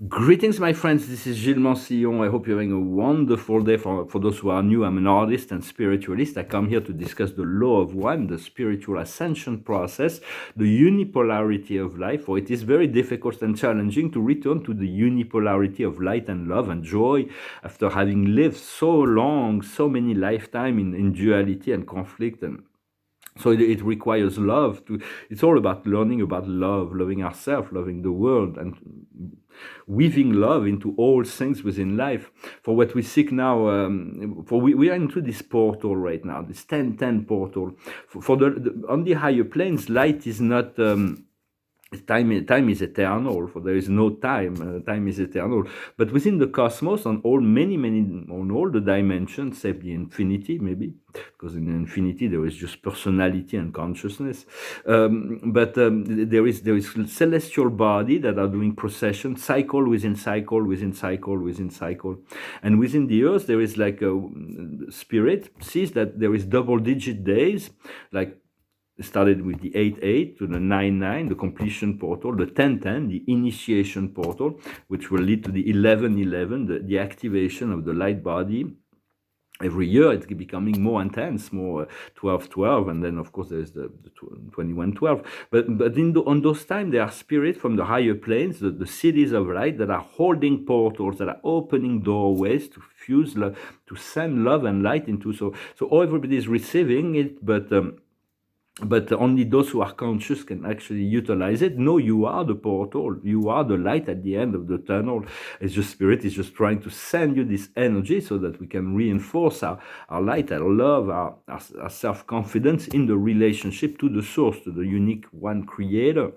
Greetings, my friends. This is Gilles Mansillon. I hope you're having a wonderful day. For those who are new, I'm an artist and spiritualist. I come here to discuss the law of one, the spiritual ascension process, the unipolarity of life. For it is very difficult and challenging to return to the unipolarity of light and love and joy after having lived so long, so many lifetimes in duality and conflict. And so it requires love to. It's all about learning about love, loving ourselves, loving the world, and weaving love into all things within life. For what we seek now, for we are into this portal right now, this 1010 portal. For on the higher planes, light is not. Time is eternal, for there is no time. Time is eternal, but within the cosmos, on on all the dimensions, save the infinity, maybe, because in infinity there is just personality and consciousness. But there is celestial body that are doing procession, cycle within cycle within cycle within cycle, and within the earth there is like a spirit sees that there is double-digit days, like started with the 8-8 to the 9-9, the completion portal, the 10-10, the initiation portal, which will lead to the 11-11, the activation of the light body. Every year it's becoming more intense, more 12-12, and then of course there's the 21-12. But on those times there are spirits from the higher planes, the cities of light, that are holding portals, that are opening doorways to fuse love, to send love and light into. So everybody is receiving it, but only those who are conscious can actually utilize it. No, you are the portal. You are the light at the end of the tunnel. It's just spirit is just trying to send you this energy so that we can reinforce our light, our love, our self-confidence in the relationship to the source, to the unique one creator.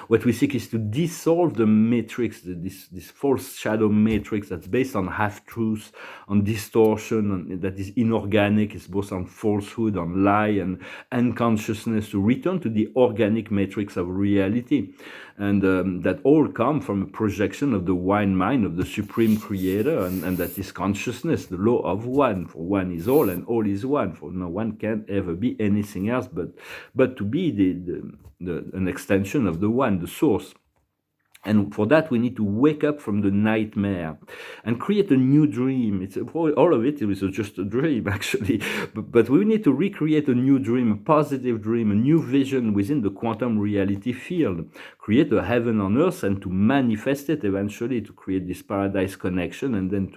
What we seek is to dissolve the matrix, this false shadow matrix that's based on half-truths, on distortion, that is inorganic, it's both on falsehood, on lie, and unconsciousness, to return to the organic matrix of reality. And that all come from a projection of the one mind of the supreme creator, and that is consciousness, the law of one. For one is all and all is one, for no one can ever be anything else but to be an extension of the one, the source. And for that, we need to wake up from the nightmare and create a new dream. It's all of it is just a dream, actually. But we need to recreate a new dream, a positive dream, a new vision within the quantum reality field. Create a heaven on earth and to manifest it eventually, to create this paradise connection, and then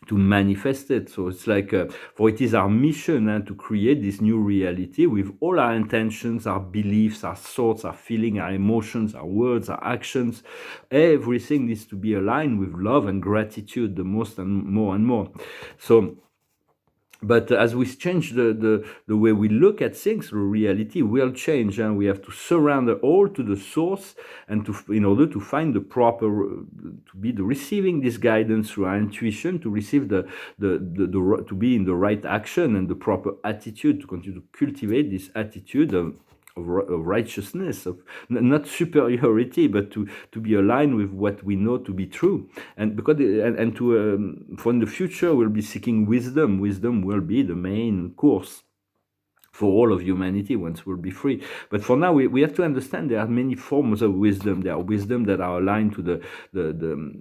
to manifest it. So it's like, for it is our mission to create this new reality with all our intentions, our beliefs, our thoughts, our feelings, our emotions, our words, our actions. Everything needs to be aligned with love and gratitude, the most and more. So, but as we change the way we look at things, the reality will change, and we have to surrender all to the source, and in order to find the proper, to be receiving this guidance through our intuition, to receive to be in the right action and the proper attitude, to continue to cultivate this attitude of righteousness, of not superiority, but to be aligned with what we know to be true. And because for in the future we'll be seeking wisdom. Wisdom will be the main course for all of humanity once we'll be free. But for now, we have to understand there are many forms of wisdom. There are wisdom that are aligned to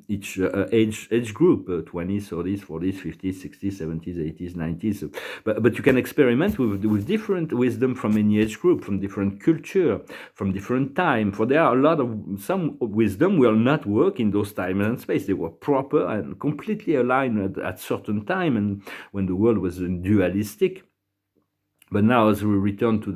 each age group, 20s, 30s, 40s, 50s, 60s, 70s, 80s, 90s. But you can experiment with different wisdom from any age group, from different culture, from different time. For there are some wisdom will not work in those time and space. They were proper and completely aligned at certain time, and when the world was dualistic. But now, as we return to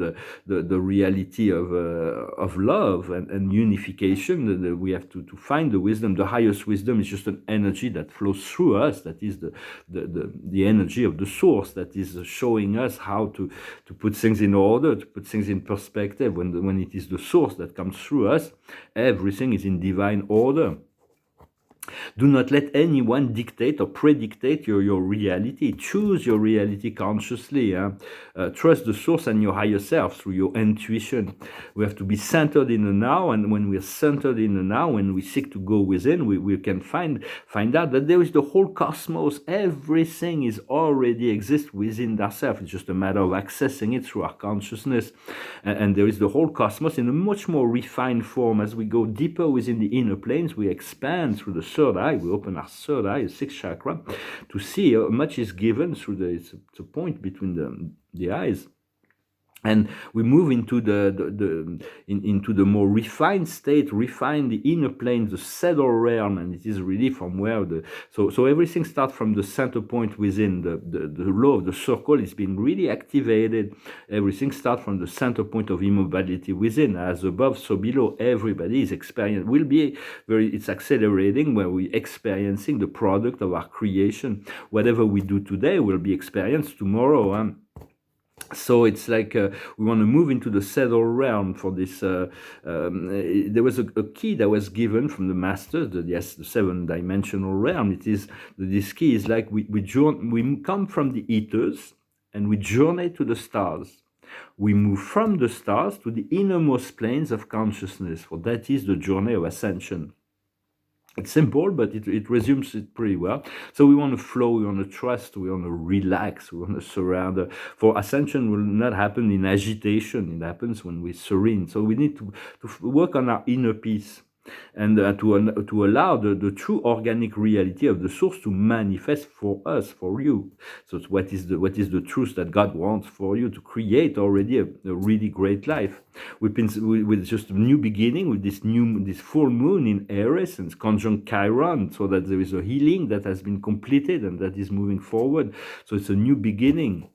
the reality of love and unification, we have to find the wisdom. The highest wisdom is just an energy that flows through us. That is the energy of the source that is showing us how to put things in order, to put things in perspective. When it is the source that comes through us, everything is in divine order. Do not let anyone dictate or predictate your reality. Choose your reality consciously. Trust the source and your higher self through your intuition. We have to be centered in the now, and when we're centered in the now, when we seek to go within, we can find out that there is the whole cosmos. Everything is already exists within ourselves. It's just a matter of accessing it through our consciousness. And there is the whole cosmos in a much more refined form. As we go deeper within the inner planes, we expand through the third eye. We open our third eye, the sixth chakra, to see how much is given through it's a point between the eyes. And we move into into the more refined state, refine the inner plane, the saddle realm, and it is really from where so everything starts from the center point within the law of the circle is being really activated. Everything starts from the center point of immobility within, as above, so below. Everybody is experiencing, it's accelerating where we're experiencing the product of our creation. Whatever we do today will be experienced tomorrow. So it's like we want to move into the saddle realm for this. There was a key that was given from the master, the seven-dimensional realm. It is this key is like we come from the ethers and we journey to the stars. We move from the stars to the innermost planes of consciousness. For that is the journey of ascension. It's simple, but it resumes it pretty well. So we want to flow, we want to trust, we want to relax, we want to surrender. For ascension will not happen in agitation. It happens when we serene. So we need to work on our inner peace and to allow the true organic reality of the source to manifest for us, for you. So what is the truth that God wants for you to create already a really great life? With just a new beginning, with this full moon in Aries and conjunct Chiron, so that there is a healing that has been completed and that is moving forward. So it's a new beginning.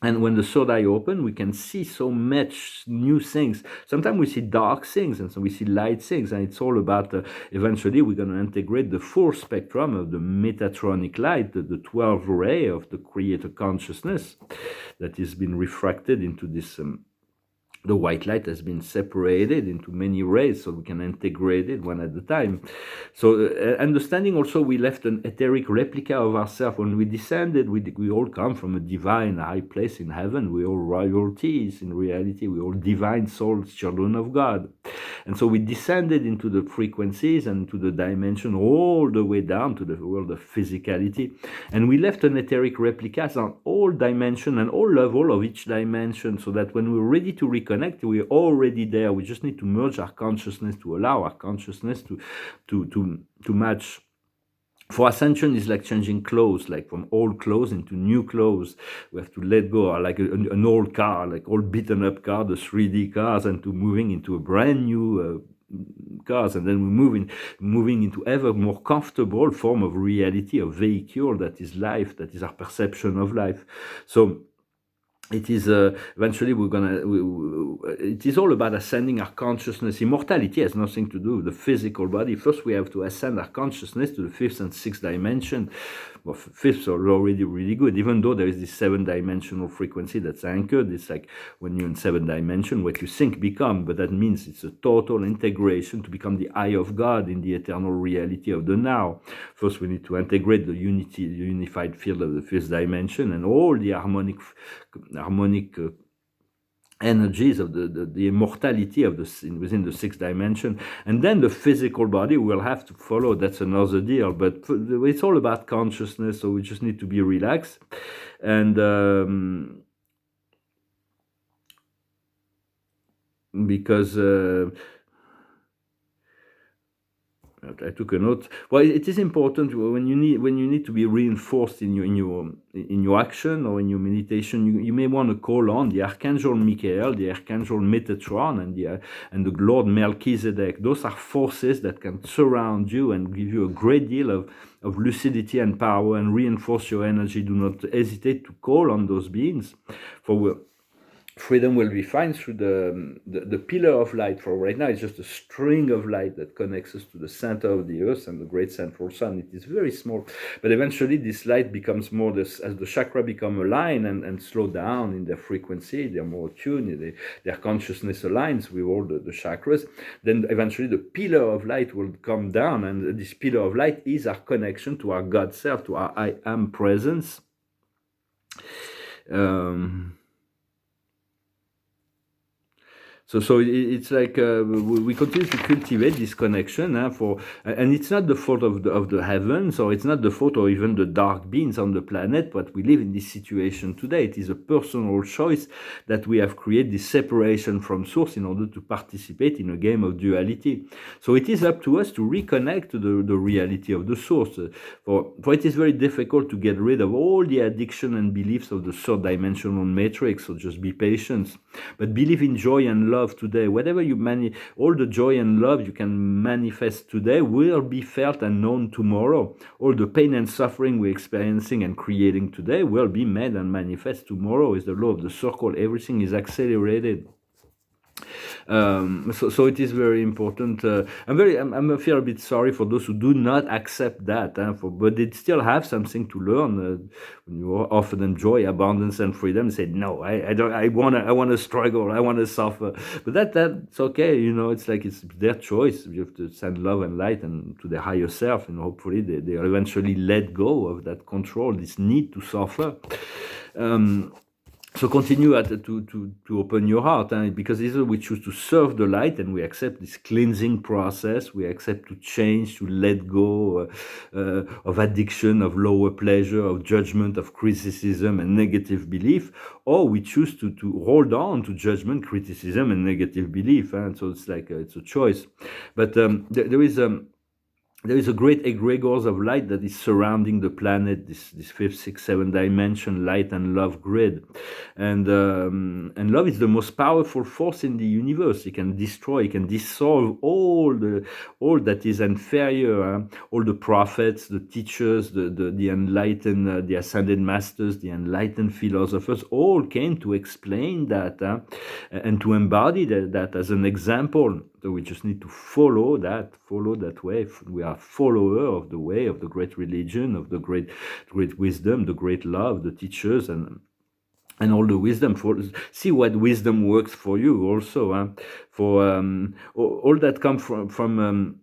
And when the third eye open, we can see so much new things. Sometimes we see dark things, and so we see light things. And it's all about, eventually, we're going to integrate the full spectrum of the Metatronic light, the 12 ray of the creator consciousness that has been refracted into this. The white light has been separated into many rays, so we can integrate it one at a time. So understanding also, we left an etheric replica of ourselves. When we descended, we all come from a divine high place in heaven. We all royalties. In reality, we all divine souls, children of God. And so we descended into the frequencies and to the dimension all the way down to the world of physicality. And we left an etheric replica on all dimension and all level of each dimension, so that when we're ready to reconnect, we're already there. We just need to merge our consciousness, to allow our consciousness to match. For ascension is like changing clothes, like from old clothes into new clothes. We have to let go, like an old car, like old beaten up car, the 3D cars, and to moving into a brand new cars, and then we're moving into ever more comfortable form of reality, of vehicle that is life, that is our perception of life. So it is eventually it is all about ascending our consciousness. Immortality has nothing to do with the physical body. First we have to ascend our consciousness to the fifth and sixth dimension. Well, fifth are already really good, even though there is this 7-dimensional frequency that's anchored. It's like when you're in 7 dimension, what you think become, but that means it's a total integration to become the eye of God in the eternal reality of the now. First we need to integrate the unified field of the fifth dimension and all the harmonic energies of the immortality of within the 6th dimension, and then the physical body will have to follow. That's another deal, but it's all about consciousness, so we just need to be relaxed. And because I took a note. Well, it is important when you need to be reinforced in your action or in your meditation. You may want to call on the Archangel Michael, the Archangel Metatron, and the Lord Melchizedek. Those are forces that can surround you and give you a great deal of lucidity and power and reinforce your energy. Do not hesitate to call on those beings. freedom will be fine through the pillar of light. For right now, it's just a string of light that connects us to the center of the earth and the great central sun. It is very small, but eventually this light becomes more this, as the chakra become aligned and slow down in their frequency, they're more attuned, their consciousness aligns with all the chakras. Then eventually the pillar of light will come down, and this pillar of light is our connection to our God self, to our I am presence. So it's like we continue to cultivate this connection and it's not the fault of the heavens, or it's not the fault or even the dark beings on the planet, but we live in this situation today. It is a personal choice that we have created this separation from source in order to participate in a game of duality. So it is up to us to reconnect to the reality of the source. For it is very difficult to get rid of all the addiction and beliefs of the third dimensional matrix, so just be patient. But believe in joy and love today. Whatever you all the joy and love you can manifest today will be felt and known tomorrow. All the pain and suffering we're experiencing and creating today will be made and manifest tomorrow. Is the law of the circle. Everything is accelerated. So it is very important. I feel a bit sorry for those who do not accept that, but they still have something to learn. When you offer them joy, abundance, and freedom, they say, "No, I don't. I wanna struggle. I wanna suffer." But that's okay. It's like it's their choice. You have to send love and light and to their higher self, and hopefully they eventually let go of that control, this need to suffer. So continue to open your heart, because either we choose to serve the light and we accept this cleansing process, we accept to change, to let go of addiction, of lower pleasure, of judgment, of criticism and negative belief, or we choose to hold on to judgment, criticism and negative belief. And so it's like it's a choice. But there is a great egregores of light that is surrounding the planet, this 5th, 6th, 7th dimension light and love grid, and love is the most powerful force in the universe. It can destroy, it can dissolve all that is inferior. All the prophets, the teachers, the enlightened, the ascended masters, the enlightened philosophers, all came to explain that and to embody that as an example. So we just need to follow that way. We are follower of the way, of the great religion, of the great wisdom, the great love, the teachers, and all the wisdom. See what wisdom works for you also. For all that come from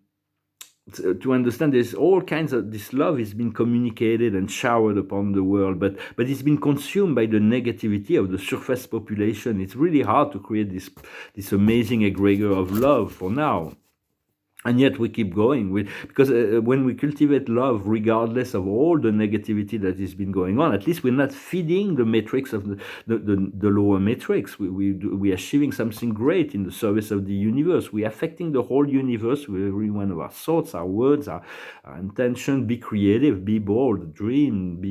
to understand there's all kinds of this love has been communicated and showered upon the world, but it's been consumed by the negativity of the surface population. It's really hard to create this amazing egregore of love for now. And yet we keep going because when we cultivate love, regardless of all the negativity that has been going on, at least we're not feeding the matrix of the lower matrix. We are achieving something great in the service of the universe. We're affecting the whole universe with every one of our thoughts, our words, our intention. Be creative, be bold, dream,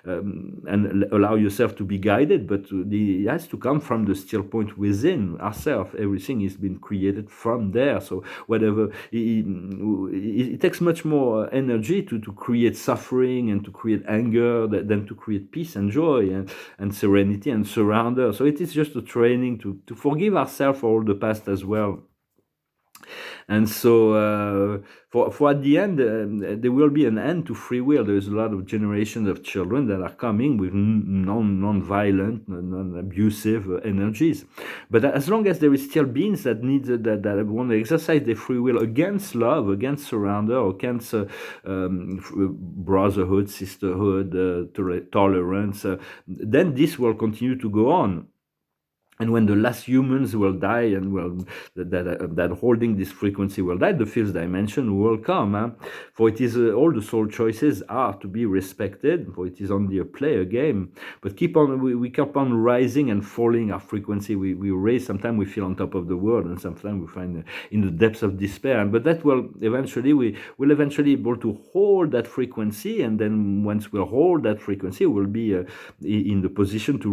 and allow yourself to be guided. But it has to come from the still point within ourselves. Everything has been created from there. So whatever. It takes much more energy to create suffering and to create anger than to create peace and joy and serenity and surrender. So it is just a training to forgive ourselves for all the past as well. And so for at the end, there will be an end to free will. There's a lot of generations of children that are coming with non-violent, non-abusive energies. But as long as there is still beings that want to exercise their free will against love, against surrender, against brotherhood, sisterhood, tolerance, then this will continue to go on. And when the last humans will die and that holding this frequency will die, the 5th dimension will come. For it is all the soul choices are to be respected, for it is only a play, a game. But we keep on rising and falling our frequency. We raise, sometimes we feel on top of the world, and sometimes we find in the depths of despair. But that will eventually, we will eventually be able to hold that frequency, and then once we hold that frequency, we'll be in the position to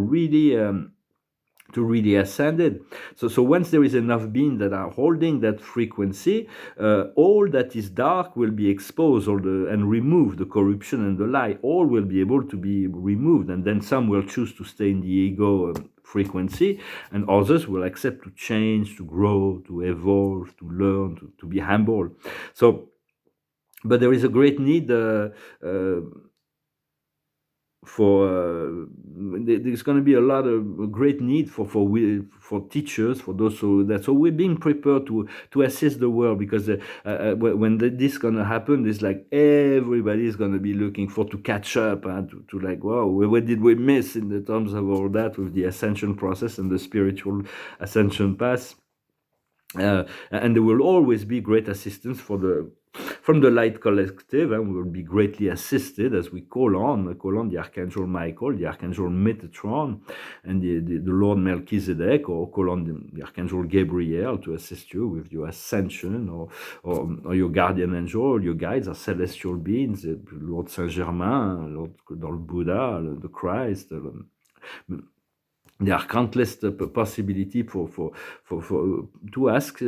really ascend it. So once there is enough beings that are holding that frequency, all that is dark will be exposed, and removed. The corruption and the lie, all will be able to be removed, and then some will choose to stay in the ego frequency, and others will accept to change, to grow, to evolve, to learn, to be humble. So, but there is a great need uh, for there's going to be a lot of great need for teachers, for those who that so we're being prepared to assist the world, because when this going to happen, it's like everybody is going to be looking for to catch up and to like, wow, what did we miss in the terms of all that with the ascension process and the spiritual ascension path. And there will always be great assistance from the light collective, and we will be greatly assisted as we call on the Archangel Michael, the Archangel Metatron, and the Lord Melchizedek, or call on the Archangel Gabriel to assist you with your ascension, or your guardian angel, your guides are celestial beings, Lord Saint Germain, Lord Buddha, the Christ. There are countless possibility to ask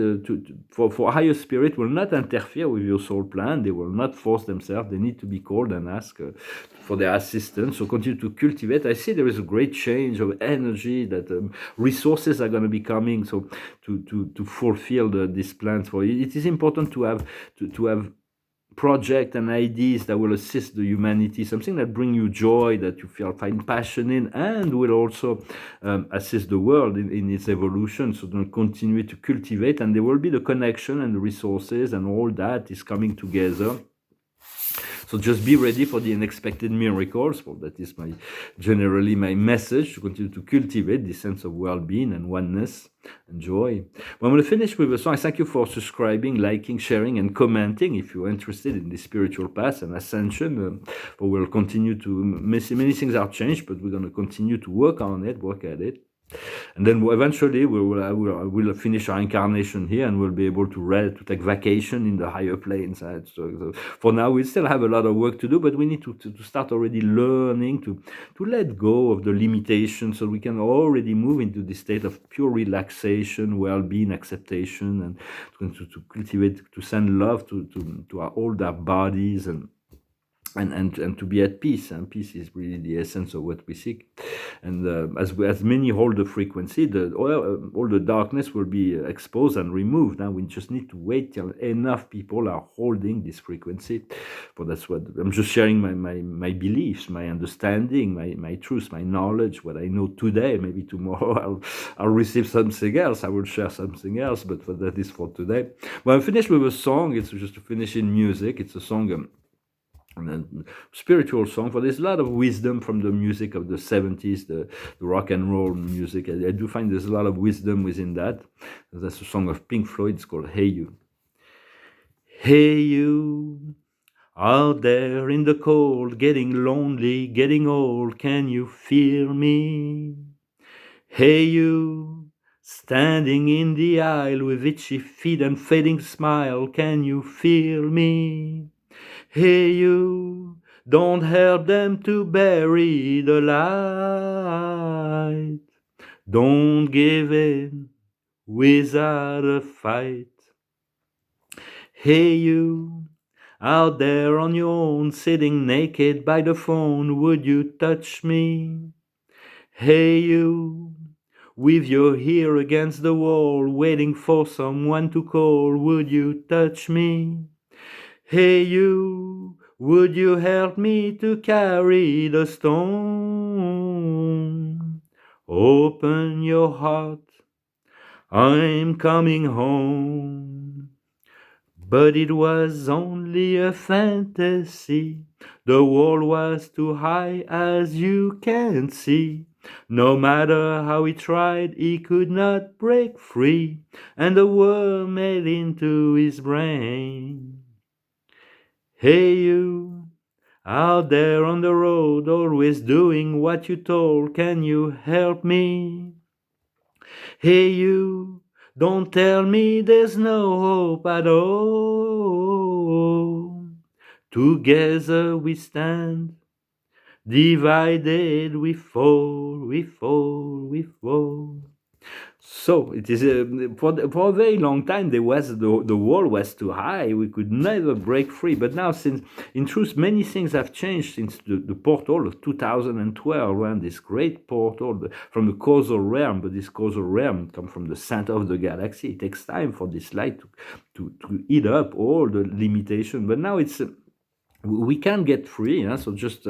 for higher spirit will not interfere with your soul plan. They will not force themselves. They need to be called and ask for their assistance. So continue to cultivate. I see there is a great change of energy, that resources are going to be coming. So to fulfill these plans for you, it is important to have project and ideas that will assist the humanity, something that bring you joy, that you find passion in, and will also assist the world in its evolution. So don't continue to cultivate, and there will be the connection and the resources, and all that is coming together. So just be ready for the unexpected miracles. Well, that is generally my message, to continue to cultivate this sense of well-being and oneness and joy. Well, I'm going to finish with a song. I thank you for subscribing, liking, sharing, and commenting if you're interested in the spiritual path and ascension. But we'll continue to, many things are changed, but we're going to continue to work at it. And then eventually we'll finish our incarnation here, and we'll be able to take vacation in the higher planes. So for now, we still have a lot of work to do, but we need to start already learning to let go of the limitations, so we can already move into the state of pure relaxation, well-being, acceptation, and to cultivate, to send love to all our bodies, and to be at peace. And peace is really the essence of what we seek. And as many hold the frequency, all the darkness will be exposed and removed. Now we just need to wait till enough people are holding this frequency. But that's what I'm just sharing, my beliefs, my understanding, my truth, my knowledge, what I know today. Maybe tomorrow I'll receive something else. I will share something else, but that is for today. Well, I'm finished with a song. It's just to finish in music. It's a song. And then spiritual song, for there's a lot of wisdom from the music of the 70s, the rock and roll music. I do find there's a lot of wisdom within that. That's a song of Pink Floyd. It's called Hey You. Hey you, out there in the cold, getting lonely, getting old, can you feel me? Hey you, standing in the aisle with itchy feet and fading smile, can you feel me? Hey you, don't help them to bury the light. Don't give in without a fight. Hey you, out there on your own, sitting naked by the phone, would you touch me? Hey you, with your ear against the wall, waiting for someone to call, would you touch me? Hey you, would you help me to carry the stone? Open your heart, I'm coming home. But it was only a fantasy. The wall was too high, as you can see. No matter how he tried, he could not break free, and the worm made into his brain. Hey you, out there on the road, always doing what you told, can you help me? Hey you, don't tell me there's no hope at all. Together we stand, divided we fall, we fall, we fall. So it is for a very long time there was the wall was too high. We could never break free. But now, since in truth many things have changed since the portal of 2012, when this great portal from the causal realm. But this causal realm comes from the center of the galaxy. It takes time for this light to eat up all the limitation. But now it's we can get free. So just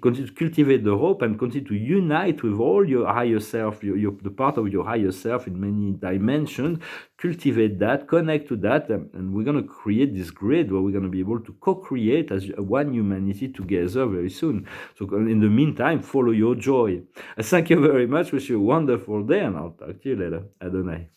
continue to cultivate the hope and continue to unite with all your higher self, the part of your higher self in many dimensions. Cultivate that, connect to that, and we're going to create this grid where we're going to be able to co-create as one humanity together very soon. So in the meantime, follow your joy. Thank you very much. Wish you a wonderful day, and I'll talk to you later. Adonai.